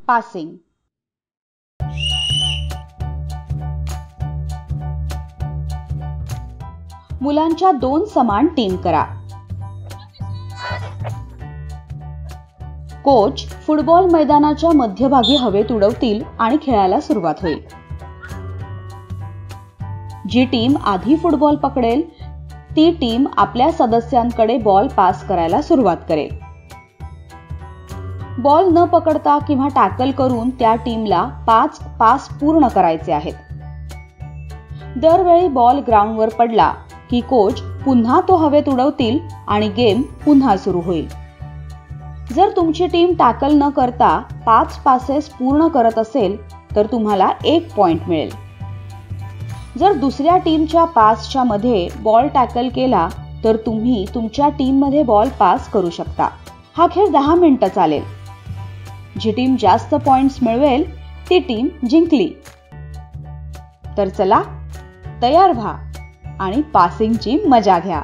Passing. मुलांच्या 2 समान team करा. कोच फुटबॉल मैदानाच्या मध्यभागी हवेत उडवतील आणि खेळायला सुरुवात होईल. जी टीम आधी फुटबॉल पकडेल ती टीम आपल्या सदस्यांकडे बॉल पास करायला सुरुवात करेल. बॉल न पकडता किंवा टॅकल करून त्या टीमला 5 पास पूर्ण करायचे आहेत. दरवेळी बॉल ग्राउंडवर पडला की कोच पुन्हा तो हवेत उडवतील आणि गेम पुन्हा सुरू होईल. जर तुमची टीम टॅकल न करता 5 पासेस पूर्ण करत असेल तर तुम्हाला 1 पॉइंट मिळेल. जर दुसऱ्या टीमच्या पासच्या मध्ये बॉल टॅकल केला तर तुम्ही तुमच्या टीम मध्ये बॉल पास करू शकता. हा खेळ 10 मिनिटं चालेल. जी टीम जास्त पॉइंट्स मिळवेल ती टीम जिंकली. तर चला तयार व्हा आणि पासिंगची मजा घ्या.